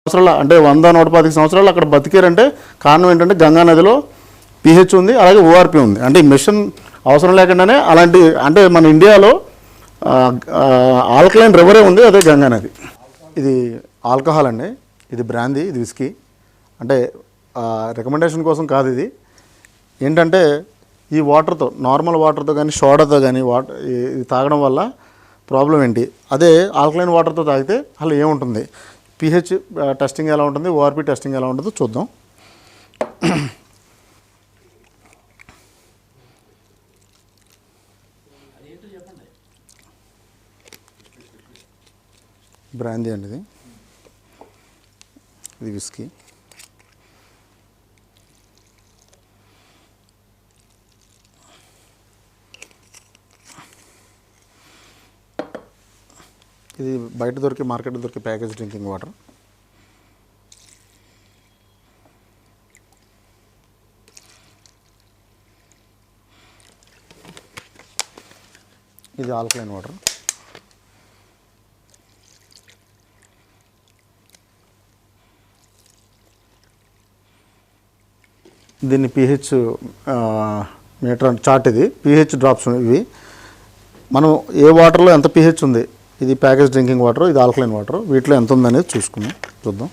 సంవత్సరాలు అంటే 100-125 సంవత్సరాలు అక్కడ బతికారంటే కారణం ఏంటంటే గంగా నదిలో pH ఉంది, అలాగే ఓఆర్పి ఉంది. అంటే ఈ మిషన్ అవసరం లేకుండానే అలాంటి అంటే మన ఇండియాలో ఆల్కలైన్ రివరే ఉంది, అదే గంగా నది. ఇది ఆల్కహాల్ అండి, ఇది బ్రాందీ, ఇది విస్కీ. అంటే రికమెండేషన్ కోసం కాదు, ఇది ఏంటంటే ఈ వాటర్తో నార్మల్ వాటర్తో కానీ సోడాతో కానీ ఇది తాగడం వల్ల ప్రాబ్లం ఏంటి, అదే ఆల్కలైన్ వాటర్తో తాగితే అసలు ఏముంటుంది, pH టెస్టింగ్ ఎలా ఉంటుంది, ఓఆర్పి టెస్టింగ్ ఎలా ఉంటుందో చూద్దాం. బ్రాందీ అండి, ఇది విస్కీ. ఇది బయట దొరికే మార్కెట్లో దొరికే ప్యాకేజ్ డ్రింకింగ్ వాటర్. ఇది ఆల్కలైన్ వాటర్. దీన్ని pH మీటర్ చార్ట్, ఇది pH డ్రాప్స్ ఇవి. మనం ఏ వాటర్లో ఎంత pH ఉంది, ఇది ప్యాకేజ్ డ్రింకింగ్ వాటర్, ఇది ఆల్కలైన్ వాటర్, వీటిలో ఎంత ఉందనేది చూద్దాం.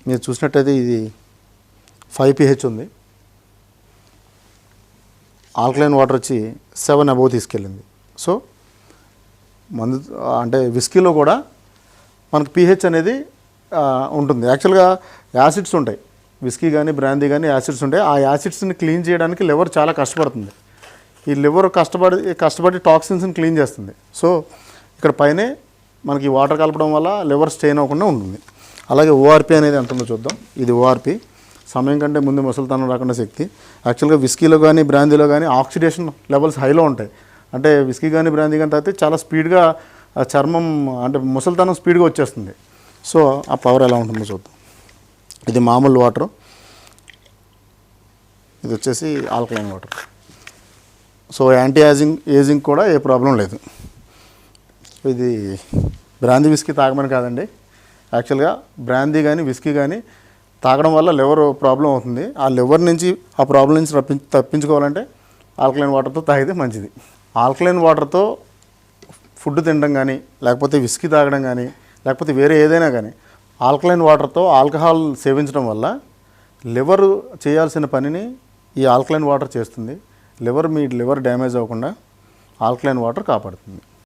మీరు చూసినట్టయితే ఇది 5 pH ఉంది, ఆల్కలైన్ వాటర్ వచ్చి 7 అబోవ్ తీసుకెళ్ళింది. సో మందు అంటే విస్కీలో కూడా మనకు pH అనేది ఉంటుంది. యాక్చువల్గా యాసిడ్స్ ఉంటాయి, విస్కీ కానీ బ్రాందీ కానీ యాసిడ్స్ ఉంటాయి. ఆ యాసిడ్స్ని క్లీన్ చేయడానికి లివర్ చాలా కష్టపడుతుంది. ఈ లివర్ కష్టపడి టాక్సిన్స్ని క్లీన్ చేస్తుంది. సో ఇక్కడ పైనే మనకి వాటర్ కలపడం వల్ల లివర్ స్టెయిన్ అవ్వకుండా ఉంటుంది. అలాగే ఓఆర్పి అనేది ఎంత ఉందో చూద్దాం. ఇది ఓఆర్పి, సమయం కంటే ముందు ముసలితనం రాకుండా శక్తి. యాక్చువల్గా విస్కీలో కానీ బ్రాందీలో కానీ ఆక్సిడేషన్ లెవెల్స్ హైలో ఉంటాయి. అంటే విస్కీ కానీ బ్రాందీ కానీ తాగితే చాలా స్పీడ్గా చర్మం అంటే ముసలితనం స్పీడ్గా వచ్చేస్తుంది. సో ఆ పవర్ ఎలా ఉంటుందో చూద్దాం. ఇది మామూలు వాటర్, ఇది వచ్చేసి alkaline water. So anti ageing కూడా ఏ ప్రాబ్లం లేదు. ఇది బ్రాందీ విస్కీ తాగమని కాదండి, యాక్చువల్గా బ్రాందీ కానీ విస్కీ కానీ తాగడం వల్ల లివర్ ప్రాబ్లం అవుతుంది. ఆ లివర్ నుంచి ఆ ప్రాబ్లం నుంచి తప్పించుకోవాలంటే ఆల్కలైన్ వాటర్తో తాగితే మంచిది. ఆల్కలైన్ వాటర్తో ఫుడ్ తినడం కానీ, లేకపోతే విస్కీ తాగడం కానీ, లేకపోతే వేరే ఏదైనా కానీ ఆల్కలైన్ వాటర్తో ఆల్కహాల్ సేవించడం వల్ల లివర్ చేయాల్సిన పనిని ఈ ఆల్కలైన్ వాటర్ చేస్తుంది. మీ లివర్ డ్యామేజ్ అవ్వకుండా ఆల్కలైన్ వాటర్ కాపాడుతుంది.